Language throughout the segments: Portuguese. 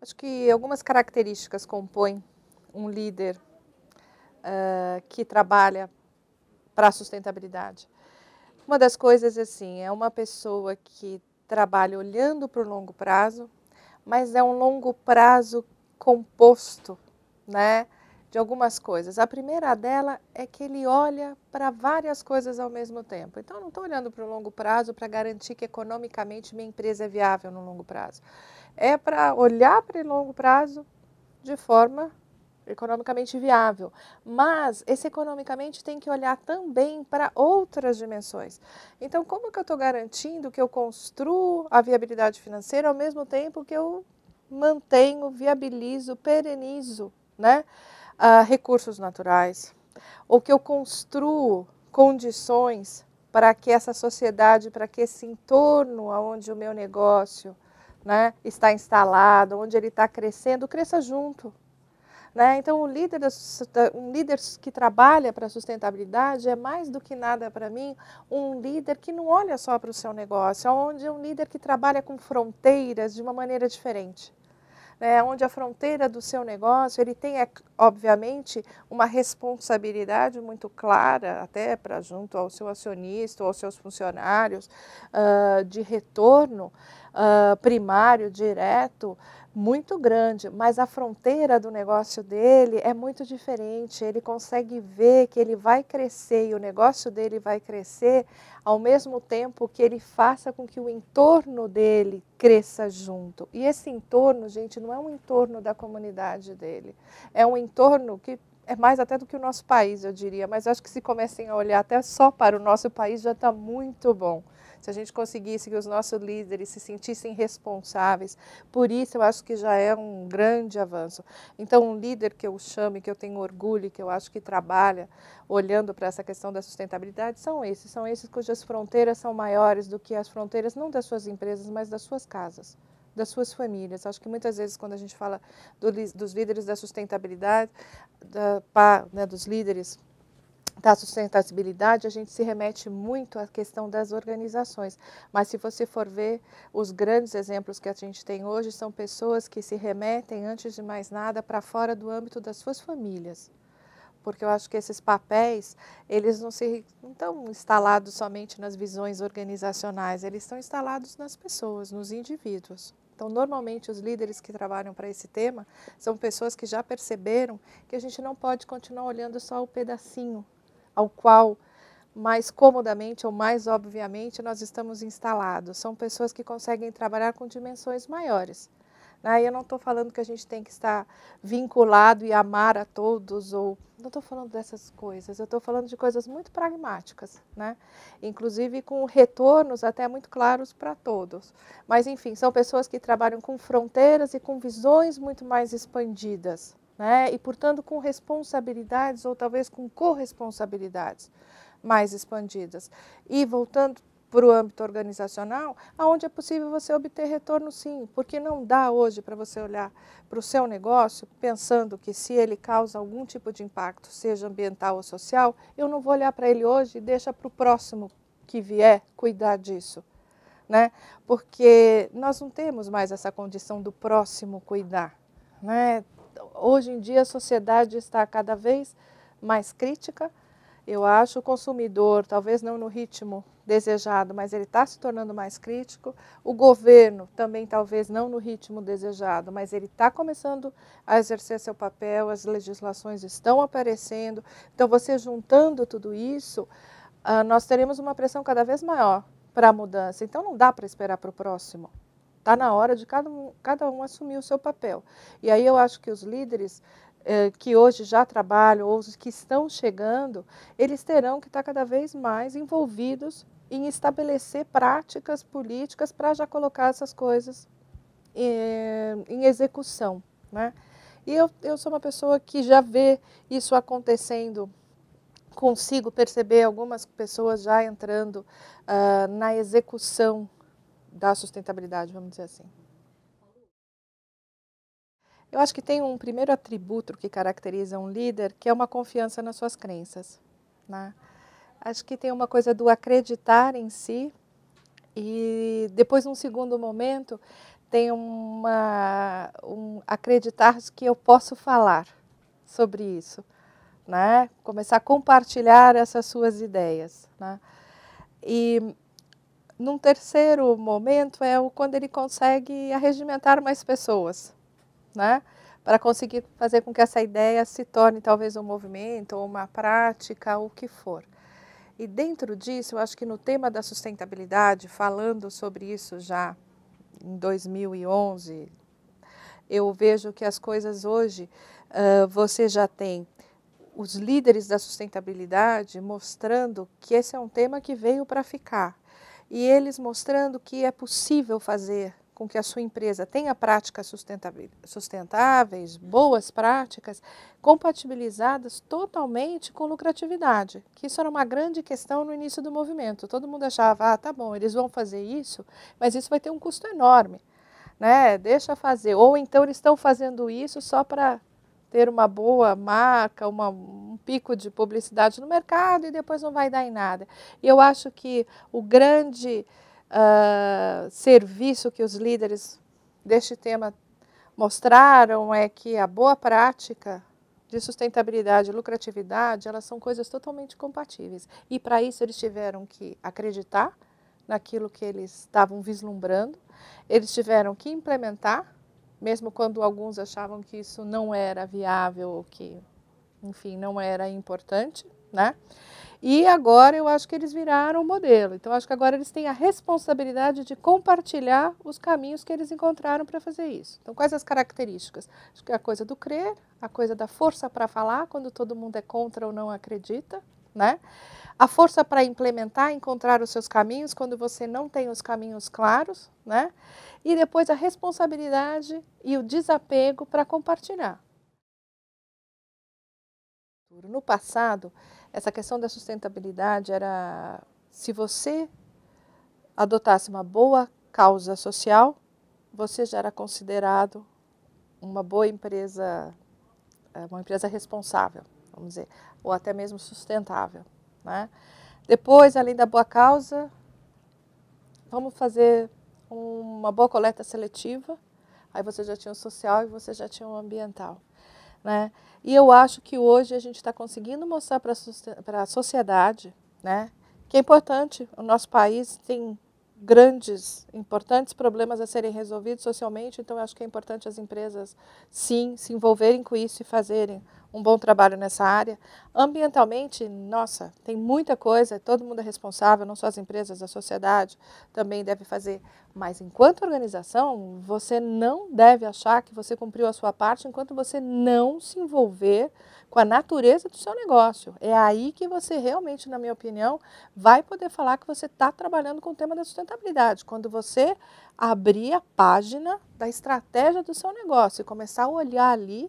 Acho que algumas características compõem um líder que trabalha para a sustentabilidade. Uma das coisas, assim, é uma pessoa que trabalha olhando para o longo prazo, mas é um longo prazo composto, né, de algumas coisas. A primeira dela é que ele olha para várias coisas ao mesmo tempo. Então, eu não estou olhando para o longo prazo para garantir que economicamente minha empresa é viável no longo prazo. É para olhar para o longo prazo de forma economicamente viável. Mas esse economicamente tem que olhar também para outras dimensões. Então, como que eu estou garantindo que eu construo a viabilidade financeira ao mesmo tempo que eu mantenho, viabilizo, perenizo, né, recursos naturais? Ou que eu construo condições para que essa sociedade, para que esse entorno onde o meu negócio, né, está instalado, onde ele está crescendo, cresça junto. Né? Então, um líder que trabalha para a sustentabilidade é mais do que nada para mim um líder que não olha só para o seu negócio, onde é um líder que trabalha com fronteiras de uma maneira diferente. Né, onde a fronteira do seu negócio, ele tem, obviamente, uma responsabilidade muito clara, até para junto ao seu acionista ou aos seus funcionários, de retorno primário, direto, muito grande, mas a fronteira do negócio dele é muito diferente. Ele consegue ver que ele vai crescer e o negócio dele vai crescer ao mesmo tempo que ele faça com que o entorno dele cresça junto. E esse entorno, gente, não é um entorno da comunidade dele, é um entorno que é mais até do que o nosso país, eu diria, mas acho que se comecem a olhar até só para o nosso país já está muito bom. Se a gente conseguisse que os nossos líderes se sentissem responsáveis, por isso eu acho que já é um grande avanço. Então, um líder que eu chamo, que eu tenho orgulho, que eu acho que trabalha olhando para essa questão da sustentabilidade, são esses cujas fronteiras são maiores do que as fronteiras, não das suas empresas, mas das suas casas, das suas famílias. Acho que muitas vezes quando a gente fala dos líderes da sustentabilidade, dos líderes da sustentabilidade, a gente se remete muito à questão das organizações. Mas se você for ver, os grandes exemplos que a gente tem hoje são pessoas que se remetem, antes de mais nada, para fora do âmbito das suas famílias. Porque eu acho que esses papéis, eles não estão instalados somente nas visões organizacionais, eles estão instalados nas pessoas, nos indivíduos. Então, normalmente, os líderes que trabalham para esse tema são pessoas que já perceberam que a gente não pode continuar olhando só o pedacinho ao qual mais comodamente ou mais obviamente nós estamos instalados. São pessoas que conseguem trabalhar com dimensões maiores. Eu não estou falando que a gente tem que estar vinculado e amar a todos, ou não estou falando dessas coisas, eu estou falando de coisas muito pragmáticas, né? Inclusive com retornos até muito claros para todos. Mas, enfim, são pessoas que trabalham com fronteiras e com visões muito mais expandidas, né? E, portanto, com responsabilidades ou talvez com corresponsabilidades mais expandidas. E voltando para o âmbito organizacional, aonde é possível você obter retorno, sim, porque não dá hoje para você olhar para o seu negócio pensando que se ele causa algum tipo de impacto, seja ambiental ou social, eu não vou olhar para ele hoje e deixa para o próximo que vier cuidar disso, né? Porque nós não temos mais essa condição do próximo cuidar, né? Hoje em dia a sociedade está cada vez mais crítica. Eu acho o consumidor, talvez não no ritmo desejado, mas ele está se tornando mais crítico. O governo também talvez não no ritmo desejado, mas ele está começando a exercer seu papel, as legislações estão aparecendo. Então, você juntando tudo isso, nós teremos uma pressão cada vez maior para a mudança. Então, não dá para esperar para o próximo. Está na hora de cada um assumir o seu papel. E aí eu acho que os líderes que hoje já trabalham, ou os que estão chegando, eles terão que estar cada vez mais envolvidos em estabelecer práticas políticas para já colocar essas coisas em execução, né? E eu sou uma pessoa que já vê isso acontecendo, consigo perceber algumas pessoas já entrando na execução da sustentabilidade, vamos dizer assim. Eu acho que tem um primeiro atributo que caracteriza um líder, que é uma confiança nas suas crenças, né? Acho que tem uma coisa do acreditar em si e depois, num segundo momento, tem acreditar que eu posso falar sobre isso, né? Começar a compartilhar essas suas ideias, né? E num terceiro momento quando ele consegue arregimentar mais pessoas, né? Para conseguir fazer com que essa ideia se torne talvez um movimento ou uma prática, o que for. E dentro disso, eu acho que no tema da sustentabilidade, falando sobre isso já em 2011, eu vejo que as coisas hoje, você já tem os líderes da sustentabilidade mostrando que esse é um tema que veio para ficar. E eles mostrando que é possível fazer com que a sua empresa tenha práticas sustentáveis, boas práticas, compatibilizadas totalmente com lucratividade. Que isso era uma grande questão no início do movimento. Todo mundo achava, tá bom, eles vão fazer isso, mas isso vai ter um custo enorme, né? Deixa fazer. Ou então eles estão fazendo isso só para ter uma boa marca, um pico de publicidade no mercado e depois não vai dar em nada. E eu acho que o grande serviço que os líderes deste tema mostraram é que a boa prática de sustentabilidade e lucratividade, elas são coisas totalmente compatíveis. E para isso eles tiveram que acreditar naquilo que eles estavam vislumbrando, eles tiveram que implementar, mesmo quando alguns achavam que isso não era viável ou que, enfim, não era importante, né? E agora eu acho que eles viraram o modelo. Então, acho que agora eles têm a responsabilidade de compartilhar os caminhos que eles encontraram para fazer isso. Então, quais as características? Acho que é a coisa do crer, a coisa da força para falar, quando todo mundo é contra ou não acredita, né? A força para implementar, encontrar os seus caminhos, quando você não tem os caminhos claros, né? E depois a responsabilidade e o desapego para compartilhar. No passado, essa questão da sustentabilidade era, se você adotasse uma boa causa social, você já era considerado uma boa empresa, uma empresa responsável, vamos dizer, ou até mesmo sustentável, né? Depois, além da boa causa, vamos fazer uma boa coleta seletiva, aí você já tinha o social e você já tinha o ambiental, né? E eu acho que hoje a gente está conseguindo mostrar para a sociedade, né, que é importante. O nosso país tem grandes, importantes problemas a serem resolvidos socialmente, então eu acho que é importante as empresas, sim, se envolverem com isso e fazerem um bom trabalho nessa área. Ambientalmente, nossa, tem muita coisa, todo mundo é responsável, não só as empresas, a sociedade também deve fazer. Mas enquanto organização, você não deve achar que você cumpriu a sua parte enquanto você não se envolver com a natureza do seu negócio. É aí que você realmente, na minha opinião, vai poder falar que você está trabalhando com o tema da sustentabilidade. Quando você abrir a página da estratégia do seu negócio e começar a olhar ali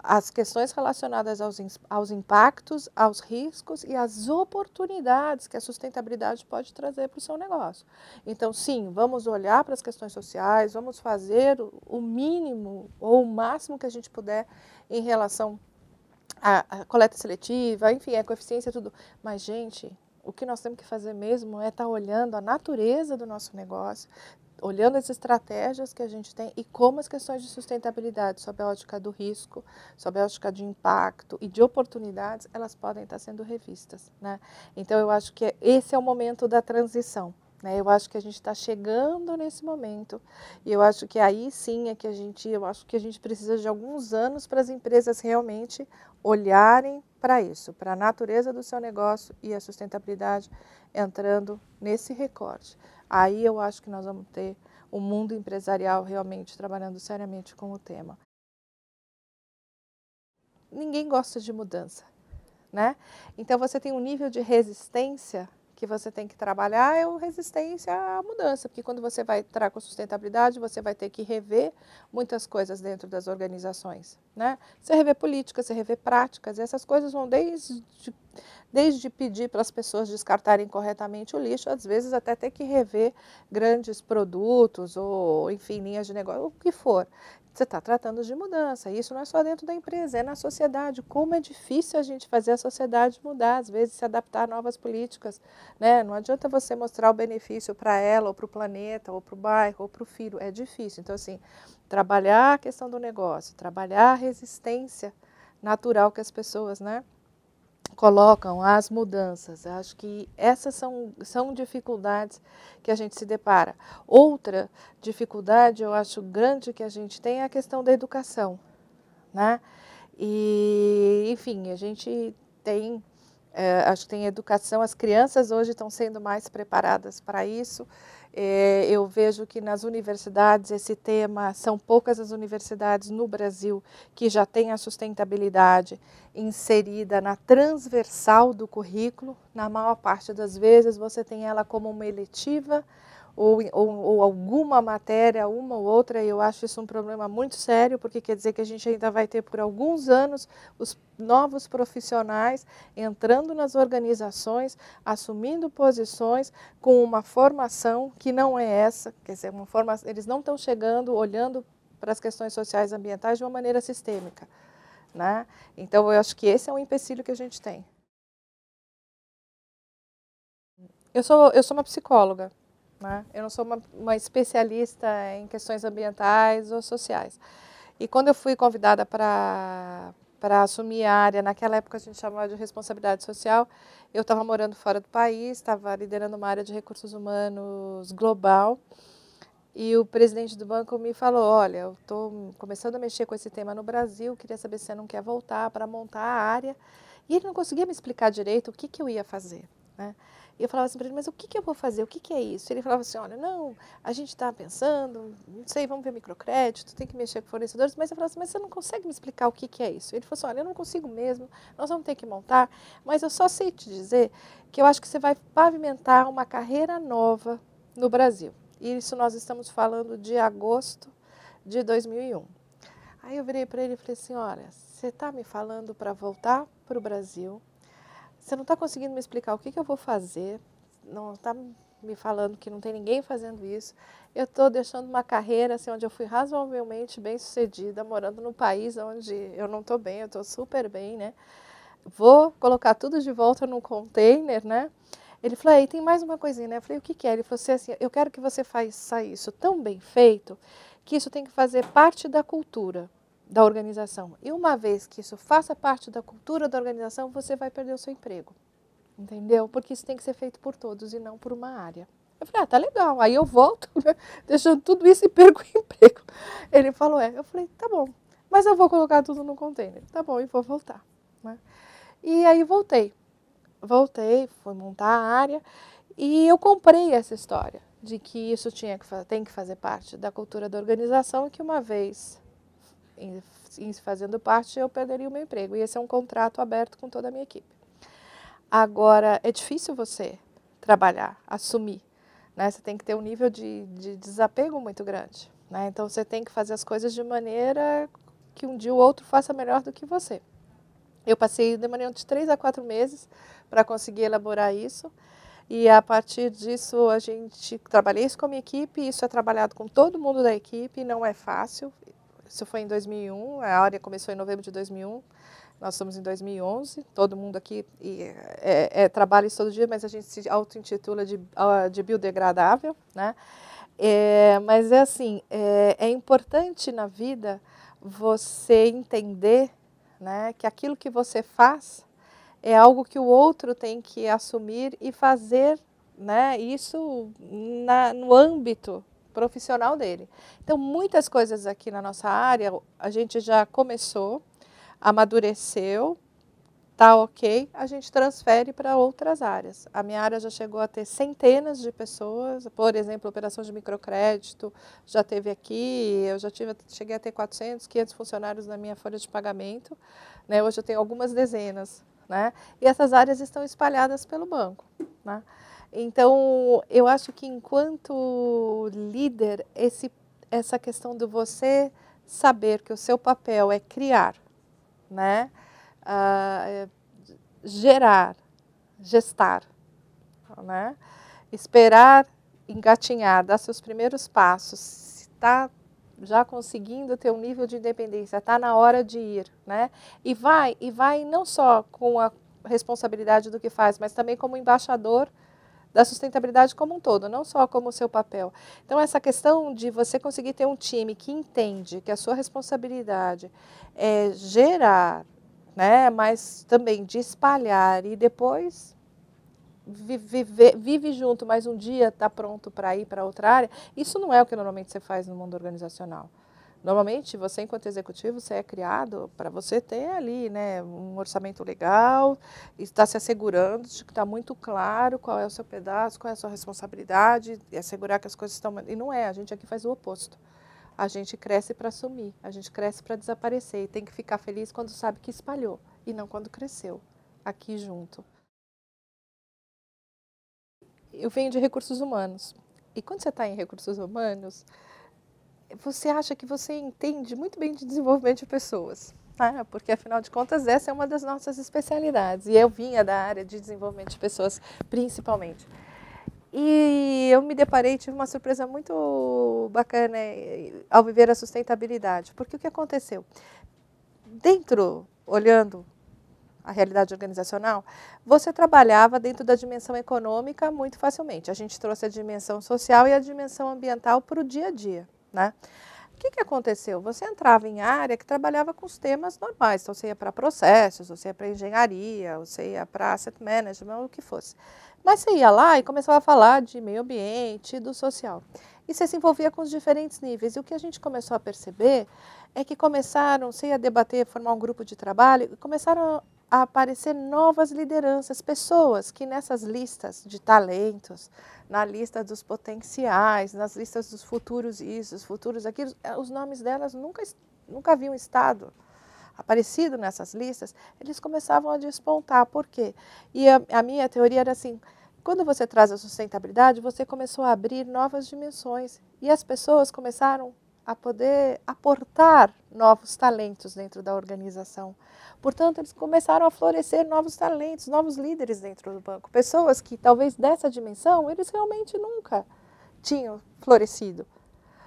as questões relacionadas aos impactos, aos riscos e às oportunidades que a sustentabilidade pode trazer para o seu negócio. Então, sim, vamos olhar para as questões sociais, vamos fazer o mínimo ou o máximo que a gente puder em relação à coleta seletiva, enfim, a coeficiência, tudo. Mas, gente, o que nós temos que fazer mesmo é estar olhando a natureza do nosso negócio, olhando as estratégias que a gente tem e como as questões de sustentabilidade, sob a ótica do risco, sob a ótica de impacto e de oportunidades, elas podem estar sendo revistas, né? Então, eu acho que esse é o momento da transição, né? Eu acho que a gente está chegando nesse momento e eu acho que aí sim é que eu acho que a gente precisa de alguns anos para as empresas realmente olharem para isso, para a natureza do seu negócio e a sustentabilidade entrando nesse recorte. Aí eu acho que nós vamos ter o mundo empresarial realmente trabalhando seriamente com o tema. Ninguém gosta de mudança, né? Então você tem um nível de resistência que você tem que trabalhar, é a resistência à mudança, porque quando você vai entrar com sustentabilidade, você vai ter que rever muitas coisas dentro das organizações, né? Você rever políticas, você rever práticas, essas coisas vão desde pedir para as pessoas descartarem corretamente o lixo, às vezes até ter que rever grandes produtos ou, enfim, linhas de negócio, o que for. você está tratando de mudança. Isso não é só dentro da empresa, é na sociedade. Como é difícil a gente fazer a sociedade mudar, às vezes se adaptar a novas políticas, né? Não adianta você mostrar o benefício para ela, ou para o planeta, ou para o bairro, ou para o filho. É difícil. Então, assim, trabalhar a questão do negócio, trabalhar a resistência natural que as pessoas, né, colocam às mudanças. Acho que essas são dificuldades que a gente se depara. Outra dificuldade, eu acho grande que a gente tem é a questão da educação, né? E, enfim, a gente tem, acho que tem educação, as crianças hoje estão sendo mais preparadas para isso. Eu vejo que nas universidades esse tema, são poucas as universidades no Brasil que já têm a sustentabilidade inserida na transversal do currículo. Na maior parte das vezes você tem ela como uma eletiva ou alguma matéria, uma ou outra, e eu acho isso um problema muito sério, porque quer dizer que a gente ainda vai ter por alguns anos os novos profissionais entrando nas organizações, assumindo posições com uma formação que não é essa, quer dizer, eles não estão chegando, olhando para as questões sociais e ambientais de uma maneira sistêmica, né? Então, eu acho que esse é um empecilho que a gente tem. Eu sou uma psicóloga. Né? Eu não sou uma especialista em questões ambientais ou sociais. E quando eu fui convidada para assumir a área, naquela época a gente chamava de responsabilidade social, eu estava morando fora do país, estava liderando uma área de recursos humanos global, e o presidente do banco me falou, olha, eu estou começando a mexer com esse tema no Brasil, queria saber se você não quer voltar para montar a área. E ele não conseguia me explicar direito o que eu ia fazer, né? E eu falava assim para ele, mas o que eu vou fazer? O que é isso? Ele falava assim, olha, não, a gente está pensando, não sei, vamos ver microcrédito, tem que mexer com fornecedores. Mas eu falava assim, mas você não consegue me explicar o que é isso? Ele falou assim, olha, eu não consigo mesmo, nós vamos ter que montar, mas eu só sei te dizer que eu acho que você vai pavimentar uma carreira nova no Brasil. Isso nós estamos falando de agosto de 2001. Aí eu virei para ele e falei assim, olha, você está me falando para voltar para o Brasil, você não está conseguindo me explicar o que eu vou fazer, não está me falando que não tem ninguém fazendo isso, eu estou deixando uma carreira assim, onde eu fui razoavelmente bem sucedida, morando num país onde eu não estou bem, eu estou super bem, né? Vou colocar tudo de volta num container, né? Ele falou, e tem mais uma coisinha, né? Eu falei, o que é? Ele falou assim, eu quero que você faça isso tão bem feito, que isso tem que fazer parte da cultura da organização. E uma vez que isso faça parte da cultura da organização, você vai perder o seu emprego. Entendeu? Porque isso tem que ser feito por todos e não por uma área. Eu falei, tá legal. Aí eu volto, deixando tudo isso e perco o emprego. Ele falou, Eu falei, tá bom. Mas eu vou colocar tudo no container. Tá bom, e vou voltar. Né? E aí voltei, fui montar a área e eu comprei essa história de que isso tem que fazer parte da cultura da organização e que uma vez fazendo parte eu perderia o meu emprego. E esse é um contrato aberto com toda a minha equipe. Agora, é difícil você trabalhar, assumir, né? Você tem que ter um nível de desapego muito grande, né? Então, você tem que fazer as coisas de maneira que um dia o outro faça melhor do que você. Eu passei de maneira de 3 a 4 meses para conseguir elaborar isso. E a partir disso, trabalhei isso com a minha equipe, isso é trabalhado com todo mundo da equipe, não é fácil. Isso foi em 2001, a área começou em novembro de 2001, nós estamos em 2011, todo mundo aqui trabalha isso todo dia, mas a gente se auto-intitula de biodegradável, né? Mas é assim, é importante na vida você entender, né, que aquilo que você faz é algo que o outro tem que assumir e fazer, né, isso no âmbito profissional dele. Então, muitas coisas aqui na nossa área, a gente já começou, amadureceu, tá ok, a gente transfere para outras áreas. A minha área já chegou a ter centenas de pessoas, por exemplo, operação de microcrédito, já teve aqui, eu cheguei a ter 400, 500 funcionários na minha folha de pagamento, né? Hoje eu tenho algumas dezenas, né? E essas áreas estão espalhadas pelo banco, né? Então, eu acho que enquanto líder, essa questão de você saber que o seu papel é criar, né? Gerar, gestar, né? Esperar engatinhar, dar seus primeiros passos, se está já conseguindo ter um nível de independência, está na hora de ir, né? E vai não só com a responsabilidade do que faz, mas também como embaixador da sustentabilidade como um todo, não só como o seu papel. Então, essa questão de você conseguir ter um time que entende que a sua responsabilidade é gerar, né, mas também de espalhar e depois vive junto, mas um dia está pronto para ir para outra área, isso não é o que normalmente você faz no mundo organizacional. Normalmente, você, enquanto executivo, você é criado para você ter ali, né, um orçamento legal, está se assegurando de que está muito claro qual é o seu pedaço, qual é a sua responsabilidade, e assegurar que as coisas estão... E não é, a gente aqui faz o oposto. A gente cresce para sumir, a gente cresce para desaparecer, e tem que ficar feliz quando sabe que espalhou, e não quando cresceu, aqui junto. Eu venho de recursos humanos, e quando você está em recursos humanos, você acha que você entende muito bem de desenvolvimento de pessoas, né? Porque, afinal de contas, essa é uma das nossas especialidades. E eu vinha da área de desenvolvimento de pessoas, principalmente. E eu me deparei, tive uma surpresa muito bacana ao viver a sustentabilidade. Porque o que aconteceu? Olhando a realidade organizacional, você trabalhava dentro da dimensão econômica muito facilmente. A gente trouxe a dimensão social e a dimensão ambiental para o dia a dia, né? O que aconteceu? Você entrava em área que trabalhava com os temas normais, então você ia para processos, você ia para engenharia, você ia para asset management, o que fosse. Mas você ia lá e começava a falar de meio ambiente, do social. E você se envolvia com os diferentes níveis. E o que a gente começou a perceber é que você ia debater, formar um grupo de trabalho, e começaram a aparecer novas lideranças, pessoas que nessas listas de talentos, na lista dos potenciais, nas listas dos futuros isso, os futuros aquilo, os nomes delas nunca haviam estado aparecido nessas listas, eles começavam a despontar. Por quê? E a minha teoria era assim, quando você traz a sustentabilidade, você começou a abrir novas dimensões e as pessoas começaram a poder aportar novos talentos dentro da organização. Portanto, eles começaram a florescer novos talentos, novos líderes dentro do banco. Pessoas que talvez dessa dimensão, eles realmente nunca tinham florescido,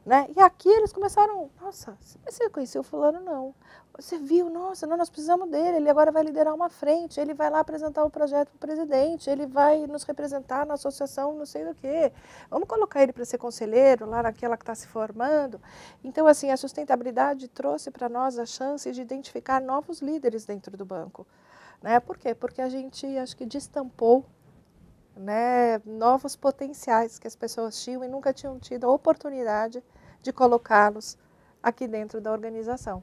né? E aqui eles começaram, nossa, você conheceu o fulano? Não. Você viu, nossa, não, nós precisamos dele, ele agora vai liderar uma frente, ele vai lá apresentar o projeto para o presidente, ele vai nos representar na associação não sei do que. Vamos colocar ele para ser conselheiro lá naquela que está se formando. Então, assim, a sustentabilidade trouxe para nós a chance de identificar novos líderes dentro do banco, né? Por quê? Porque a gente, acho que, destampou, né, novos potenciais que as pessoas tinham e nunca tinham tido a oportunidade de colocá-los aqui dentro da organização.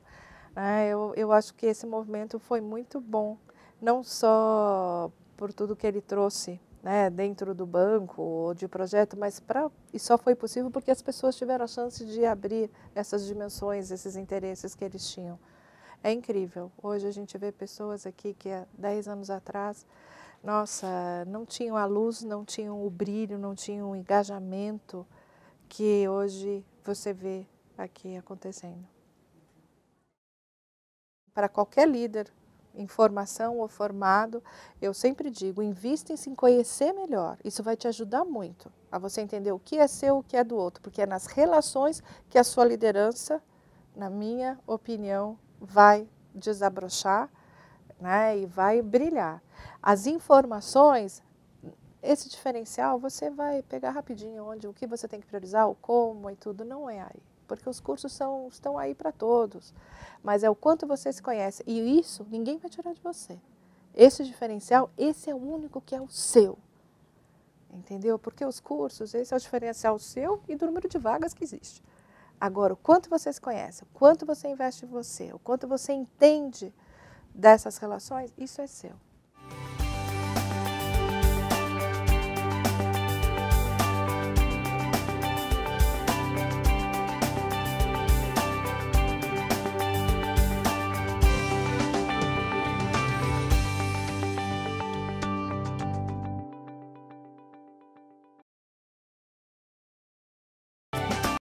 Eu acho que esse movimento foi muito bom, não só por tudo que ele trouxe, né, dentro do banco ou de projeto, mas e só foi possível porque as pessoas tiveram a chance de abrir essas dimensões, esses interesses que eles tinham. É incrível. Hoje a gente vê pessoas aqui que há 10 anos atrás, nossa, não tinham a luz, não tinham o brilho, não tinham o engajamento que hoje você vê aqui acontecendo. Para qualquer líder em formação ou formado, eu sempre digo, invista em se conhecer melhor. Isso vai te ajudar muito a você entender o que é seu, o que é do outro, porque é nas relações que a sua liderança, na minha opinião, vai desabrochar, né, e vai brilhar. As informações, esse diferencial, você vai pegar rapidinho o que você tem que priorizar, o como e tudo, não é aí. Porque os cursos estão aí para todos, mas é o quanto você se conhece. E isso ninguém vai tirar de você. Esse diferencial, esse é o único que é o seu. Entendeu? Porque os cursos, esse é o diferencial seu e do número de vagas que existe. Agora, o quanto você se conhece, o quanto você investe em você, o quanto você entende dessas relações, isso é seu.